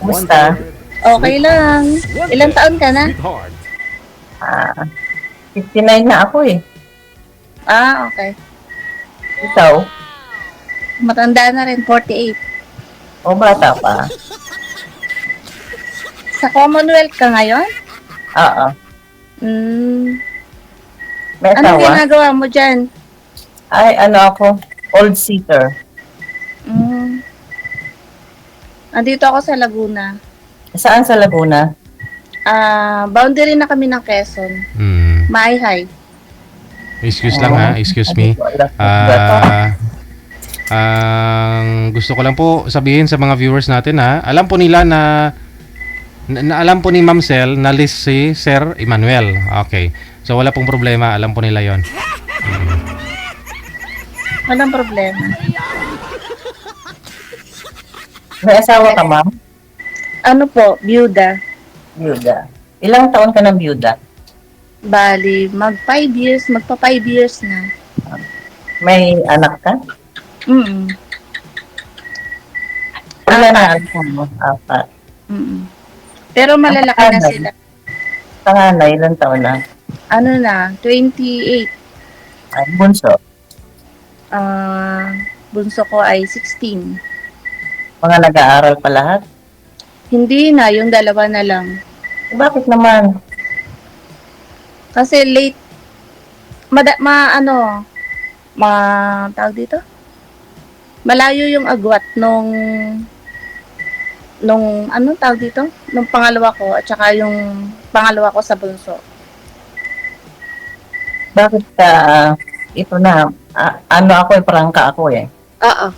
Kumusta? Okay lang. Ilang taon ka na? Ah, 59 na ako eh. Okay. Ikaw? Matanda na rin, 48. O bata pa? Sa Commonwealth ka ngayon? Oo. Hmm. May Anong asawa? ginagawa mo dyan? Ay, ano ako? Old seeker. Hmm. Andito ako sa Laguna. Saan sa Laguna? Boundary na kami ng Quezon. Maayhay. Excuse lang ha, excuse me. Ang gusto ko lang po sabihin sa mga viewers natin ha, alam po nila na alam po ni Ma'am Sel na list si Sir Emmanuel. Okay. So wala pong problema, alam po nila 'yon. Walang problema. May asawa ka, ma'am? Ano po, byuda. Byuda. Ilang taon ka ng byuda? Bali, magpa 5 years na. May anak ka? Mm. Ilan na anak mo? Apat. Mm. Pero malalaki na sila. Panganay, ilang taon na? Ano na, 28. Ay, bunso. Bunso ko ay 16. Mga nag-aaral pa lahat? Hindi na, yung dalawa na lang. Bakit naman? Kasi late, tawag dito? Malayo yung agwat nung anong tawag dito? Nung pangalawa ko at saka yung pangalawa ko sa bunso. Bakit ito na, ano ako eh, prangka ako eh. Oo.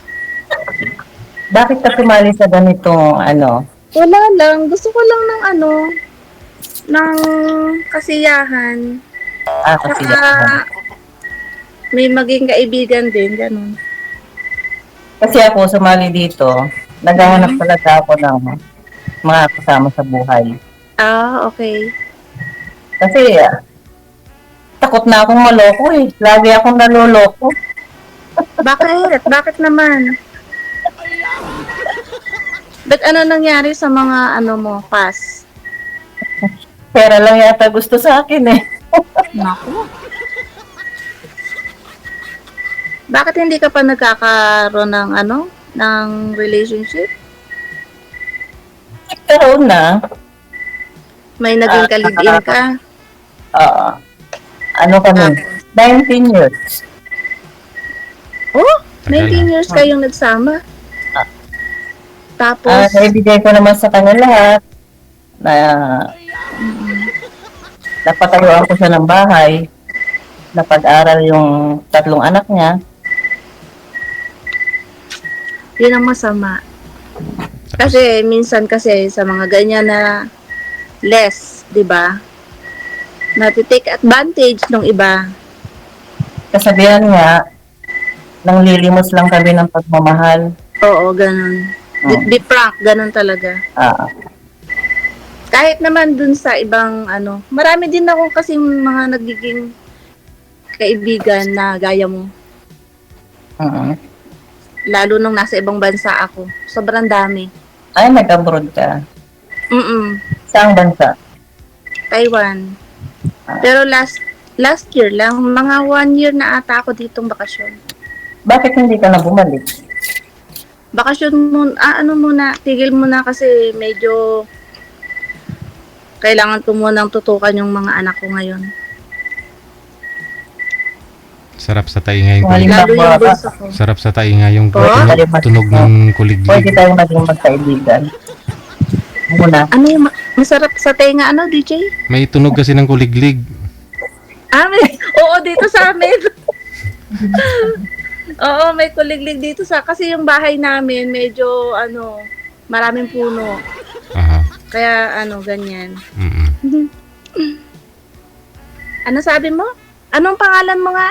Bakit ka sumali sa ganitong Wala lang. Gusto ko lang ng kasiyahan. kasi Saka may maging kaibigan din, ganun. kasi ako sumali dito, naghahanap talaga ako ng mga kasama sa buhay. Okay. Kasi takot na akong maloko eh. Lagi akong naloloko. Bakit? Bakit naman? Ba't ano nangyari sa mga past? Pera lang yata gusto sa akin eh. Naku. Bakit hindi ka pa nagkakaroon ng relationship? Pero na, May naging kalibin ka? ano kami, 19 years. Oh, Tagal, 19 years kayong nagsama. Tapos, Naibigay ko naman sa kanya lahat na napatayuan ko siya ng bahay, napag-aral yung 3 anak niya. yun ang masama. Kasi minsan sa mga ganyan na less, 'di ba? Natitake advantage ng iba. Kasabihan nga, nang lilimos lang kami ng pagmamahal. Oo, ganun. Be frank, ganun talaga. Kahit naman dun sa ibang marami din ako kasi mga nagiging kaibigan na gaya mo. Lalo nung nasa ibang bansa ako. Sobrang dami. Ay, nag-abroad ka. Saang bansa? Taiwan. Pero last year lang, mga 1 year na ata ako ditong bakasyon. Bakit hindi ka na bumalik? Bakasyon muna, tigil muna kasi medyo kailangan ko munang tutukan yung mga anak ko ngayon. sarap sa tainga yung Lalo yung bunso ko. sarap sa tainga yung Oh? tunog ng kuliglig. Pwede tayo maging magkaibigan. Muna. Ano yung masarap sa tenga, DJ? May tunog kasi ng kuliglig. Oo, dito sa amin. Oo, may kuliglig dito kasi yung bahay namin medyo maraming puno. Aha. Kaya ganyan. Mm-mm. Ano sabi mo? Anong pangalan mo nga?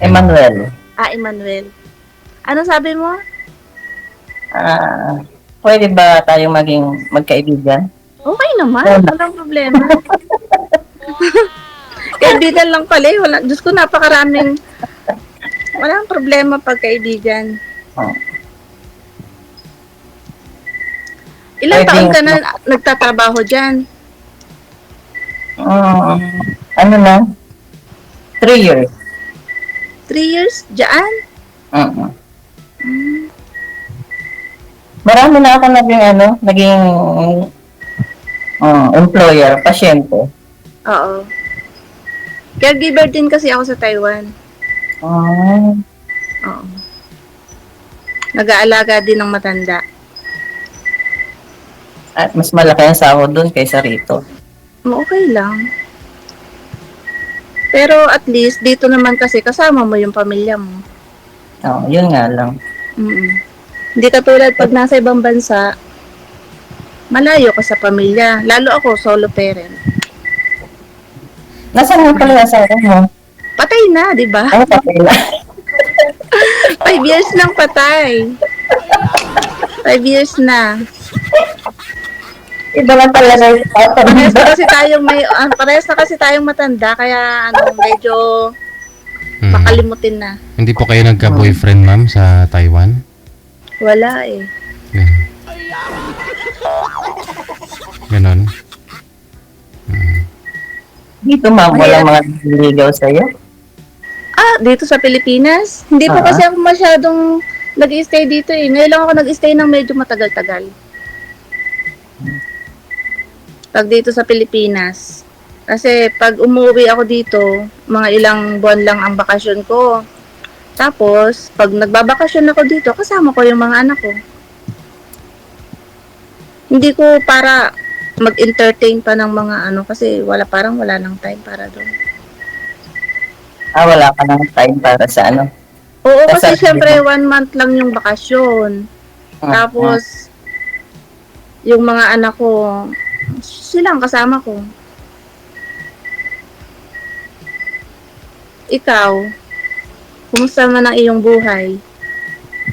Emmanuel. Emmanuel. Ano sabi mo? Pwede ba tayong maging magkaibigan? Okay naman, walang problema. Kaibigan lang pala eh. Diyos ko, napakaraming walang problema pag kaibigan. Ilang Pwede taon ka yun. na nagtatrabaho dyan? Ano na? 3 years. 3 years dyan? Mm. Marami na ako naging employer, pasyente. Oo. Caregiver din kasi ako sa Taiwan. Ah, Oo. Nag-aalaga din ng matanda. at mas malaki ang sahod doon kaysa rito. Okay lang. Pero at least, dito naman kasi kasama mo yung pamilya mo. Yun nga lang. Mm. Hindi katulad pag nasa ibang bansa, malayo ka sa pamilya. Lalo ako, solo parent. Nasaan nga pala yung asawa mo? Patay na, di ba? Patay na. 5 years nang patay. 5 years na. Iba lang talaga yung Parehas na kasi tayong parehas na kasi tayong matanda, kaya medyo makalimutin na. Hindi po kayo nagka-boyfriend, ma'am, sa Taiwan? Wala eh. Ganon. Dito, ma'am, walang mga nililigaw sa'yo. Dito sa Pilipinas? Hindi pa kasi ako masyadong nag-i-stay dito eh. Ngayon lang ako nag-i-stay ng medyo matagal-tagal. Pag dito sa Pilipinas. Kasi pag umuwi ako dito, mga ilang buwan lang ang bakasyon ko. Tapos, pag nagbabakasyon ako dito, kasama ko yung mga anak ko. Hindi ko para mag-entertain pa ng mga kasi parang wala nang time para doon. Wala ka ng time para sa Oo, kasi Kasal- syempre 1 month lang yung bakasyon. Tapos, yung mga anak ko, silang kasama ko. Ikaw, kumusta man ang iyong buhay?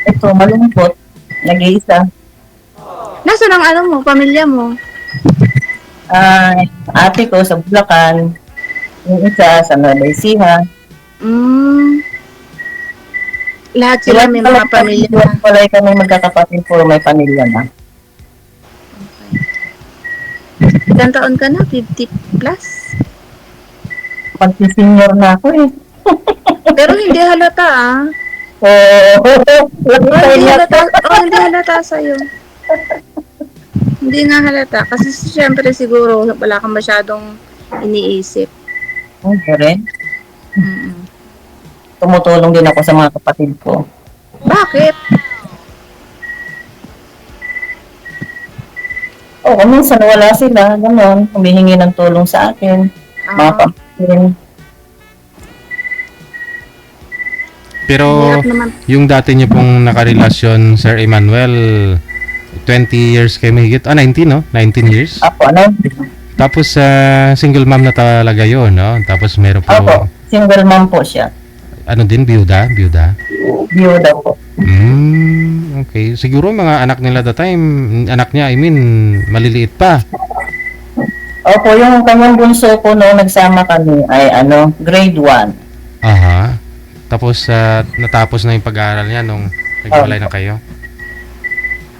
Ito, malungkot. Nag-iisa. Nasaan ang mo, pamilya mo? Ate ko sa Bulacan. Yung isa sa Nueva Ecija. Lahat sila may mga pamilya na. Wala kami magkakapatid, puro may pamilya na. Ilang taon ka na? 50 plus? Magsi-senior na ako eh. Pero hindi halata hindi halata sa'yo. Hindi nga halata. Kasi syempre siguro wala kang masyadong iniisip. Okay rin. Mm. Tumutulong din ako sa mga kapatid ko. Bakit? Minsan wala sila, gano'n. Humihingi ng tulong sa akin. Mga pamilya. Pero Hirap naman. yung dati niyo pong nakarelasyon, Sir Emmanuel, 20 years kayo mahigit? 19, no? 19 years? Ako, Tapos, single mom na talaga yun, no? Tapos meron po, single mom po siya. ano din, byuda? Byuda po. Okay. Siguro mga anak nila that time, anak niya, maliliit pa. Opo, yung kanyang bunso ko nung nagsama kami ay grade 1. Aha. Tapos, natapos na yung pag-aaral niya nung naghiwalay na kayo.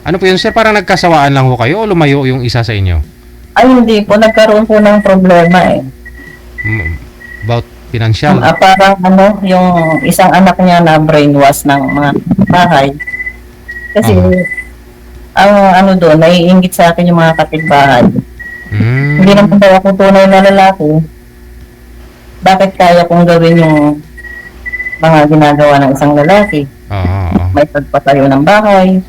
Ano po yun, sir? Parang nagkasawaan lang ho kayo o lumayo yung isa sa inyo? Ay, hindi po. Nagkaroon po ng problema eh. About financial? Parang yung isang anak niya na brainwash ng mga bahay. Kasi, ang doon, naiinggit sa akin yung mga kapitbahay. Hindi naman daw ako tunay na lalaki. Bakit kaya kong gawin yung mga ginagawa ng isang lalaki? May pagpatayo ng bahay.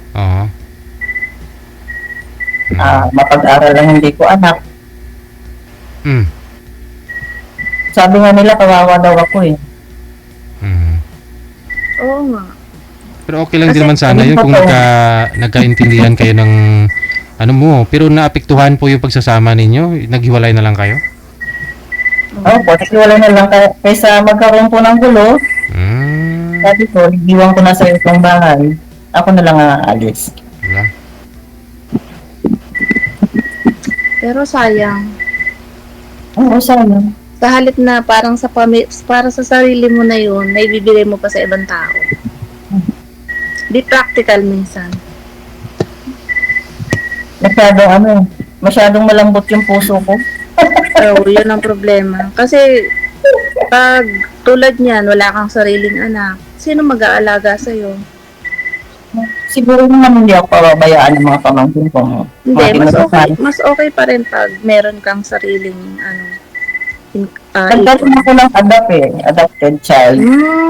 Mapag-aral lang hindi ko anak. Sabi nga nila, kawawa daw ako eh. Oo nga. Pero okay lang din naman sana yun kung nagkaintindihan kayo ng pero naapektuhan po yung pagsasama ninyo, naghiwalay na lang kayo? Opo, naghiwalay na lang kaysa magkaroon po ng gulo. Sabi ko, iwan ko na sa isang bahay. Ako na lang aalis. Wala. Pero sayang. Oo, sayang. Sa halip na parang para sa sarili mo na yun, naibibigay mo pa sa ibang tao. Di practical minsan. masyadong malambot yung puso ko. So, yun ang problema. Kasi, pag tulad niyan, wala kang sariling anak, sino mag-aalaga sa'yo? Siguro naman hindi ako pababayaan ng mga pamangkin ko. Hindi, Mga mas okay pa rin pag meron kang sariling, Nagkaroon ako ng adopted child.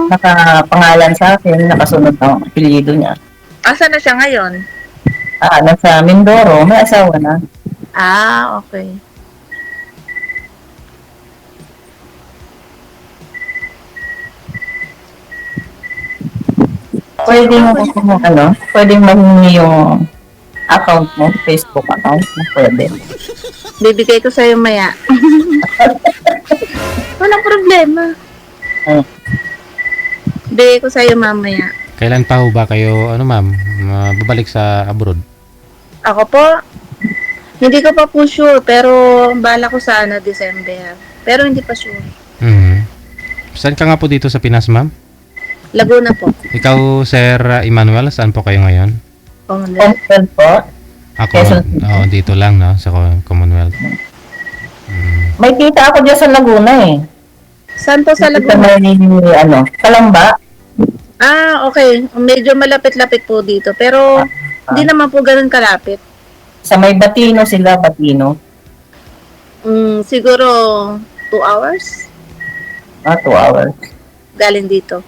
Nakapangalan sa akin, nakasunod ang apelyido niya. Asa na siya ngayon? Nasa Mindoro, may asawa na. Okay. Pwedeng mahingi yung account mo, Facebook account mo, pwede. Bibigay ko sa'yo maya. Walang problema. Bigay ko sa'yo mamaya. Kailan pa ho ba kayo, ma'am, babalik sa abroad? Ako po, hindi ko pa po sure, pero bala ko sana December. Pero hindi pa sure. Saan ka nga po dito sa Pinas, ma'am? Laguna po. Ikaw, Sir Emmanuel, saan po kayo ngayon? Commonwealth po. Ako, dito lang, no? Sa Commonwealth. May kita ako dyan sa Laguna eh. Saan po sa Sa Laguna? may, Kalamba. Okay. Medyo malapit-lapit po dito. Pero, hindi naman po ganun kalapit. Sa may Batino sila, Batino. Siguro, 2 hours? 2 hours. Galing dito.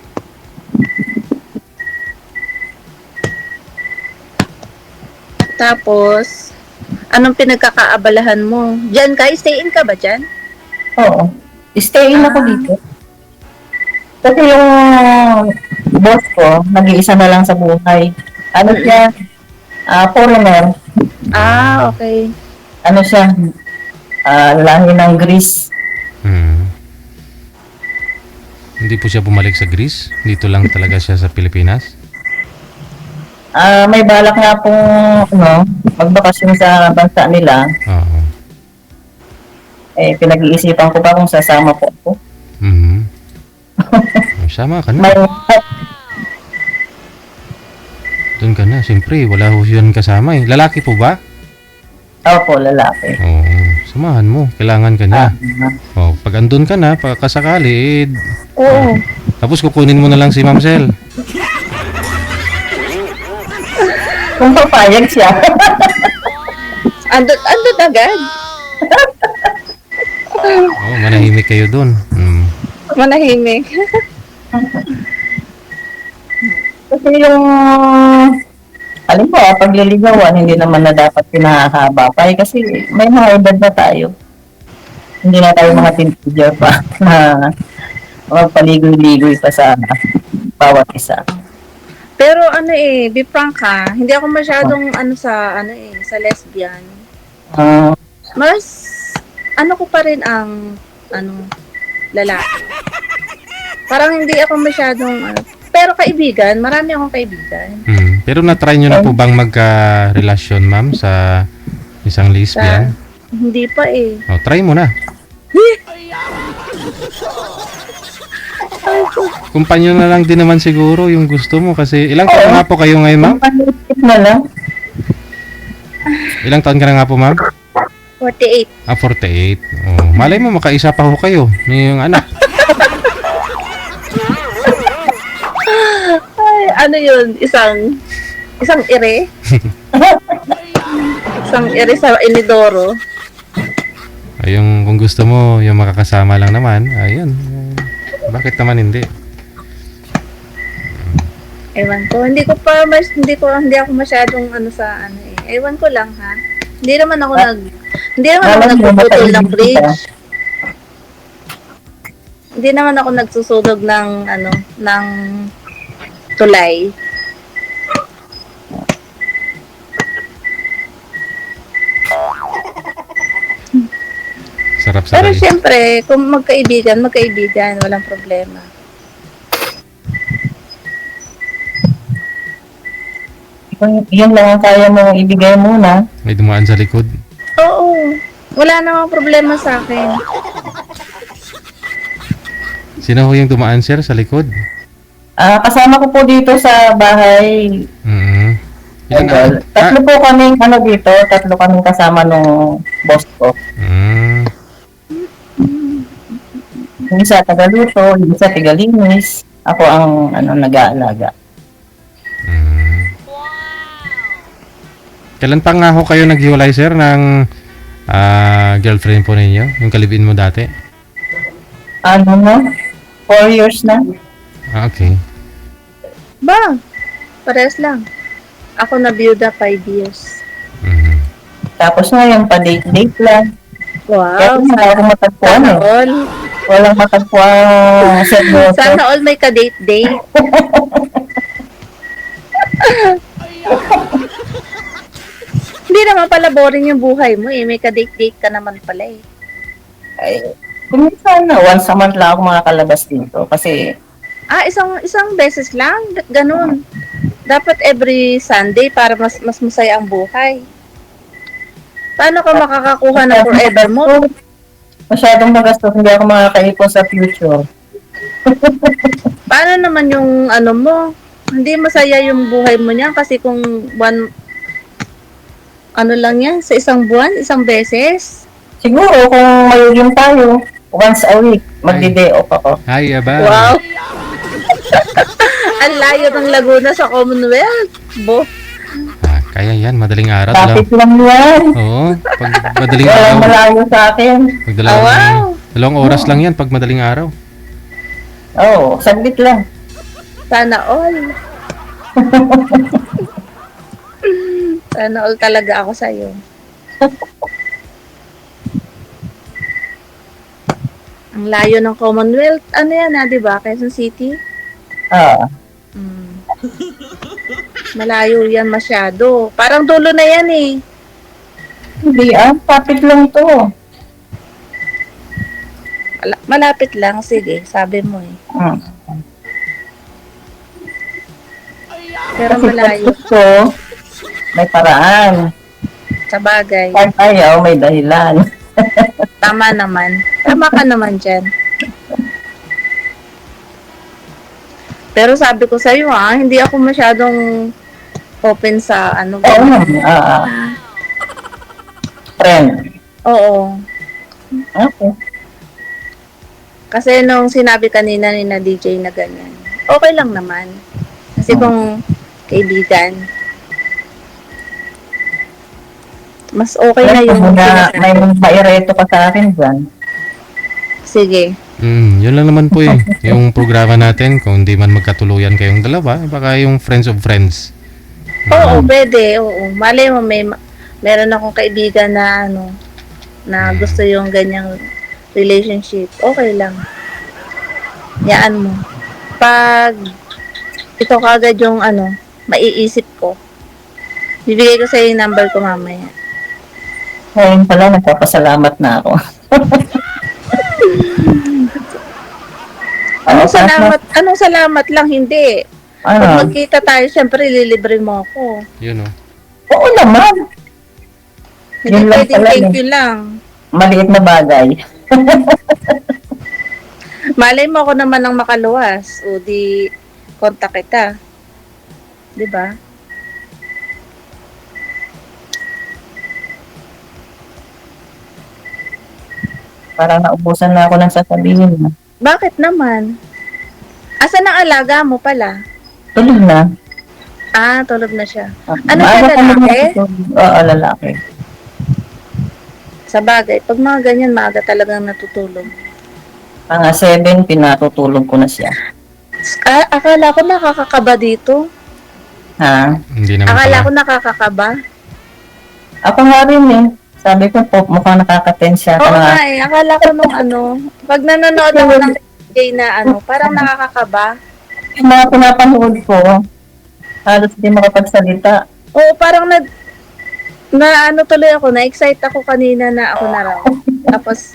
Tapos, anong pinagkakaabalahan mo? Diyan ka? Stay in ka ba dyan? Oo. Stay in ako dito. Kasi yung boss ko, nag-iisa na lang sa buhay. Siya? Foreigner. Okay. Siya? Lahi ng Greece. Hindi po siya bumalik sa Greece? Dito lang talaga siya sa Pilipinas? May balak nga pong, magbakasyon sa bansa nila. Oo. Pinag-iisipan ko pa kung sasama po ako. Sama ka na. May, Doon ka na. Siyempre, wala ho yun kasama eh. Lalaki po ba? Opo, lalaki. Oo. Samahan mo. Kailangan ka na. Pag andun ka na, pagkasakali, Oo. tapos kukunin mo na lang si Ma'am Sel. Kung papayag siya. Andun agad. Manahimik kayo doon. Manahimik. Kasi yung, alam mo, pagliligawan, hindi naman na dapat pinahahaba pa. Kasi may mga edad na tayo. Hindi na tayo mga teenager pa na magpaligoy-ligoy pa sa bawat isa. Pero be frank ha, hindi ako masyadong sa lesbian. Mas ko pa rin ang lalaki. Parang hindi ako masyadong pero kaibigan, marami akong kaibigan. Pero na-try nyo na po bang magka-relasyon, ma'am, sa isang lesbian? Hindi pa eh. Try mo na. Kumpanyo na lang din naman siguro yung gusto mo kasi ilang taon nga po kayo ngayon, ma'am? Panitip na lang. Ilang taon ka na nga po, ma'am? 48. 48. Malay mo, makaisa pa ho kayo. Yung anak. Ay, yun? Isang ire? Isang ire sa inidoro? Yung kung gusto mo, yung makakasama lang naman, ayun. Bakit naman hindi? Ewan ko, hindi ako masyadong Ewan ko lang ha. Hindi naman ako nagpuputol ng bridge. Hindi naman ako nagsusunog ng tulay. Sarap sa Pero siyempre, kung magkaibigan, walang problema. Yun lang ang kaya mo ibigay muna. May dumaan sa likod. Oo. Wala namang problema sa akin. Sino ho yung dumaan, sir, sa likod? Kasama ko po dito sa bahay. Ilan Well, tatlo po kaming ano dito, tatlo kaming kasama nung boss ko. Mm. Yung isa taga-luto, yung isa taga-linis. Ako ang ano nag-aalaga. Mm. Kailan pa nga ho kayo naghiwalay, sir, ng girlfriend po ninyo? Yung kalibin mo dati? Ano na? 4 years na. Okay. Ba, pares lang. Ako na biyuda 5 years. Mhm. Tapos ngayon, pa-date-date lang. Kaya Wow, wala akong matagpuan sana eh. all. Walang matagpuan seryoso. Sana all may ka-date-date. Hindi naman pala boring yung buhay mo eh. May ka-date-date ka naman pala eh. Ay, kuminsan na, once a month lang ako makakalabas dito. Kasi, Ah, isang beses lang? Ganun. Dapat every Sunday para mas masaya ang buhay. Paano ka makakakuha ng forever mo? masyadong magastos, hindi ako makakaipon sa future. Paano naman yung ano mo? Hindi masaya yung buhay mo niyan kasi kung ano lang yan, sa isang buwan, isang beses. Siguro, kung mayroon tayo, once a week, magdi-day off ako. Ay, aba. Wow! Ang layo ng Laguna sa Commonwealth. Kaya yan, madaling araw. Kapit lang yan. Oo, pag madaling Walang araw. malayo sa akin. Pag Wow! dalawang oras lang yan pag madaling araw. Oo, saglit lang. Sana all. Sana all talaga ako sa'yo. Ang layo ng Commonwealth. Ano yan di ba? Quezon City? Ah, Mm. Malayo yan masyado. Parang dulo na yan eh. hindi kapit lang to. Malapit lang. Sige, sabi mo eh. Hmm. Pero Kasi malayo. pag gusto, may paraan. Sa bagay. Pag ayaw, may dahilan. Tama naman. Tama ka naman dyan. Pero sabi ko sa'yo hindi ako masyadong open sa ano. Oo, friend. Oo. Okay. Kasi nung sinabi kanina ni na DJ na ganyan, okay lang naman. Kasi kung kaibigan, mas okay na yung May maireto ka sa akin dyan. Sige. Yun lang naman po eh. Yung programa natin, kung hindi man magkatuluyan kayong dalawa, baka yung friends of friends. Oo, pwede. Oo. Malay mo, meron akong kaibigan na na gusto yung ganyang relationship. Okay lang. Yaan mo. Pag ito kagad yung maiisip ko, bibigay ko sa yung number ko mamaya. Ngayon pala, nagpapasalamat na ako. Anong salamat lang, hindi. Pag Ano? magkita tayo, syempre lilibre mo ako. Yun o. Oo naman. Hindi Yun lang pwedeng pala thank eh. you lang. Maliit na bagay. Malay mo ako naman ang makaluwas. O di, kontak kita. Diba? Parang naubusan na ako ng sasabihin. Bakit naman? Asan ang alaga mo pala? Tulog na. Ah, tulog na siya. Ano Maaga siya, ka naman lalaki? natutulog. Oo, lalaki. Sa bagay, pag mga ganyan, maaga talagang natutulog. Mga 7, pinatutulog ko na siya. Akala ko nakakakaba dito. Ha? Hindi naman Akala pala. ko nakakakaba. Ako nga rin eh. Sabi ko po, mukhang nakaka-tense siya. Oo Kaya nga eh. Akala ko nung pag nanonood ako ng DJ na parang nakakakaba. yung mga pinapanood ko, halos hindi makapagsalita. Oo, parang tuloy ako, na-excite ako kanina na ako na raw. Tapos,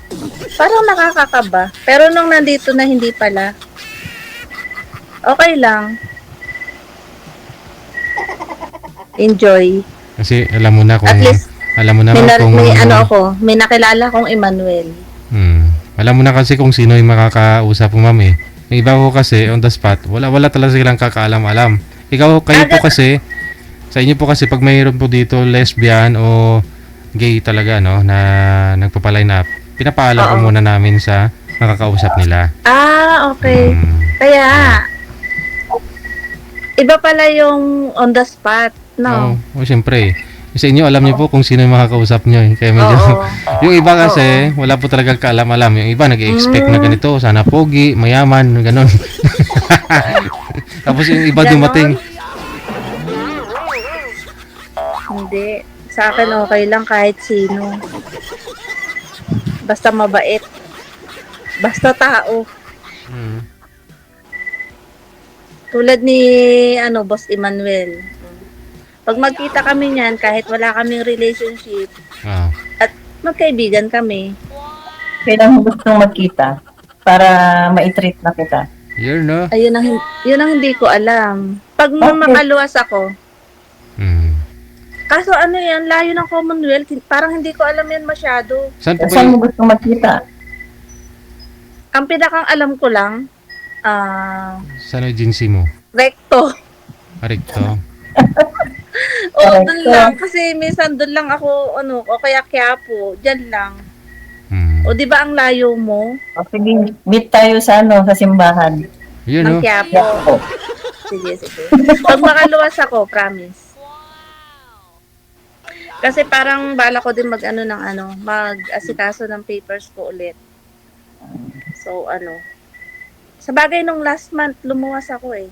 parang nakakakaba. Pero nung nandito na, hindi pala. Okay lang. Enjoy. Kasi alam mo na kung... At least, alam mo naman kung... may nakilala kong Emmanuel. Alam mo na kasi kung sino yung makakausap mo, ma'am eh. Yung iba ko kasi, on the spot, wala talaga silang kakaalam-alam. Kayo po kasi, Sa inyo po kasi pag mayroon po dito lesbian o gay talaga, no, na nagpapaline up, pinapaalam po Oo. muna namin sa makakausap nila. Okay. Mm. Kaya, iba pala yung on the spot, no? Oo, siyempre. Sa inyo, alam niyo po kung sino yung makakausap niyo. Kaya medyo, Oo. yung iba kasi, wala po talaga kaalam-alam. Yung iba, nag-expect na ganito, sana pogi, mayaman, ganon. Tapos yung iba Ganon? dumating, Hindi. Sa akin okay lang kahit sino. Basta mabait. Basta tao. mm, Tulad ni Boss Emmanuel. Pag magkita kami niyan, kahit wala kaming relationship, ah, at magkaibigan kami. Kailan mo gustong magkita para ma-treat na kita? yun, no? Yun ang hindi ko alam. Pag Bakit? makaluwas ako, Mm. kaso yan, layo ng Commonwealth, parang hindi ko alam yan masyado. Saan po ba Saan yung, mo gustong magkita? Ang pinakang alam ko lang, saan yung agency mo? recto. Arikto? Oo, Recto. dun lang. Kasi minsan dun lang ako, o kaya Quiapo, dyan lang. Mm. O, di ba ang layo mo? O sige, meet tayo sa sa simbahan. Yun, Ng no? Quiapo. Yapo. Sige. Pag makaluwas ako, promise. Kasi parang bala ko din mag-asikaso ng papers ko ulit. So, sa bagay nung last month, lumuwas ako eh.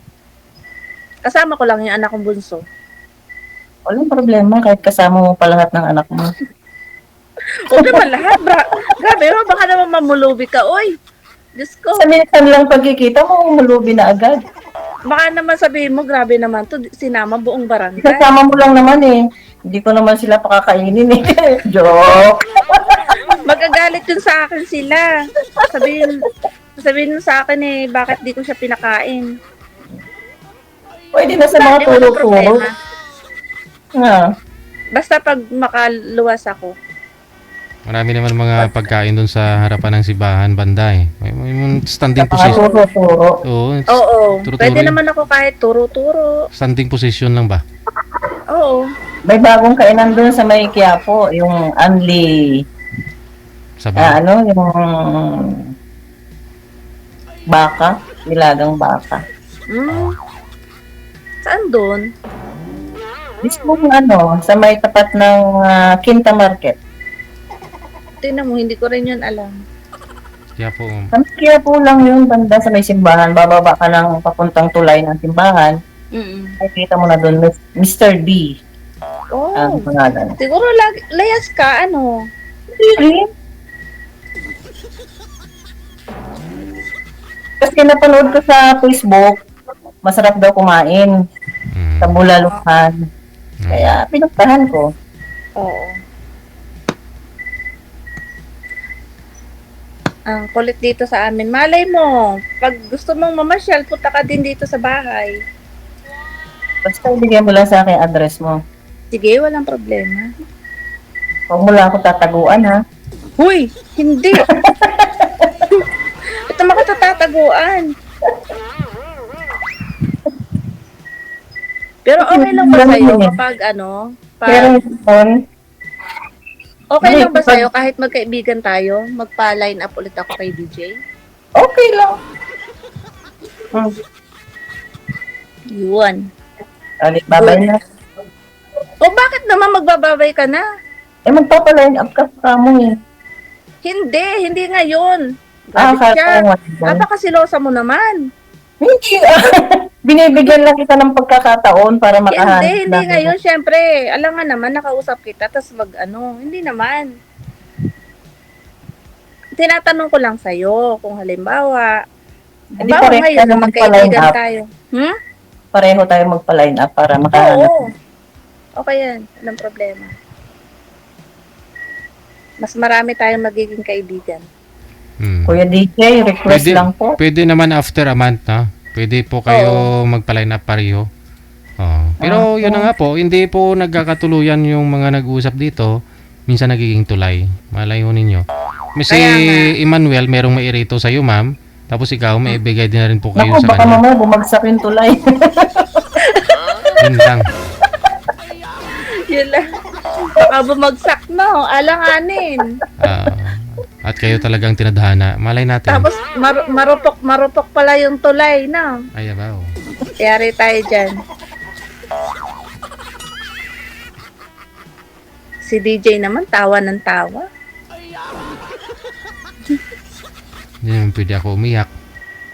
Kasama ko lang yung anak kong bunso. Walang problema kahit kasama mo pa lahat ng anak mo. Huwag naman lahat, grabe, baka naman mamulubi ka, oy. Diyos ko, Sa minsan lang pagkikita mo, umulubi na agad. baka naman sabihin mo, grabe naman to, sinama buong barangay. Kasama mo lang naman eh. Hindi ko naman sila pakakainin eh. Joke. Magagalit yun sa akin sila. Sabihin mo sa akin eh, bakit di ko siya pinakain? Pwede na sa mga Di walang turo-turo. problema. Ha. Basta pag makaluwas ako. Marami naman mga pagkain doon sa harapan ng simbahan banda eh. May standing Mga position. turo-turo. Oo, Oo, Turo-turo pwede yun. naman ako kahit turo-turo. standing position lang ba? Oo. May bagong kainan doon sa may Quiapo, yung Anli, Sabaw. yung baka, nilagang baka. Saan doon? Mismo sa may tapat ng Quinta Market. Tingnan mo, hindi ko rin yun alam. Kaya po, Sa may Quiapo lang yun, banda sa may simbahan. Bababa ka ng papuntang tulay ng simbahan. Ay, kita mo na doon, Mr. D. Ang Oh, pangalan. siguro layas ka, Really? Kasi napanood ko sa Facebook, masarap daw kumain sa Bulaluhan. Kaya pinuntahan ko. Oo. Ang kulit dito sa amin. Malay mo, pag gusto mong mamasyal, punta ka din dito sa bahay. Basta ibigay mo lang sa akin yung address mo. Sige, walang problema. Huwag mo lang ako tataguan, ha? Huy, hindi. Ito makatataguan. Pero okay lang ba sa'yo kapag Pero yun, okay lang ba sa'yo kahit magkaibigan tayo, magpa-line up ulit ako kay DJ? okay lang. Yun. Ulit, babay na. O bakit naman magbababay ka na? Magpapaline up ka sa mo eh. Hindi ngayon. Kala Grabe siya. ko Napakasilosa mo naman. Hindi. Binibigyan lang kita ng pagkakataon para makahanap. Hindi ngayon. Siyempre, alam nga naman, nakausap kita, tapos hindi naman. Tinatanong ko lang sa'yo, kung halimbawa, Hindi halimbawa pareho ngayon, tayo magkaibigan magpa-line up. tayo. Pareho tayo magpa-line up para makahanap. Oo. Okay yan. Walang problema. Mas marami tayong magiging kaibigan. Kuya DJ, request Pwede, lang po. pwede naman after a month, no? Pwede po kayo magpa-line up pareho. Pero yun na nga po, hindi po nagkakatuluyan yung mga nag-uusap dito. Minsan nagiging tulay. Malay ho ninyo. Si Kaya nga. Emmanuel, merong mairito sa'yo, ma'am. Tapos ikaw, may ibigay din na rin po kayo Naku, sa baka kanya. mamaya bumagsak yung tulay. Yun lang. Yun lang. Baka bumagsak no, alanganin. At kayo talagang tinadhana. Malay natin. Tapos marupok pala yung tulay no. Ay, abaw. Yari tayo dyan. Si DJ naman tawa ng tawa. Hindi naman pwede ako umiyak.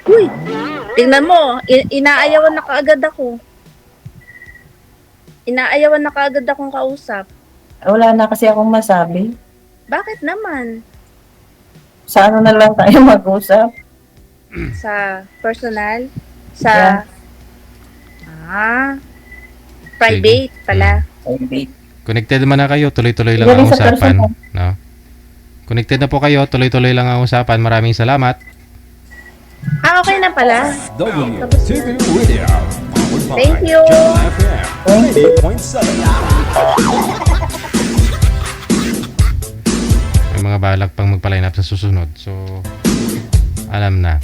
Uy, tingnan mo, inaayawan na kaagad ako. Inaayawan na kaagad akong kausap. Wala na kasi akong masabi. Bakit naman? Sa ano na lang tayo mag-usap? Sa personal? Sa... Private pala. Private. Connected man na kayo, tuloy-tuloy lang Galing ang sa usapan. personal. No? Connected na po kayo, tuloy-tuloy lang ang usapan. Maraming salamat. Okay na pala. WTV Radio. Powered by Thank you. John FM 88.7. May mga balak pang magpa-line up sa susunod. So, alam na.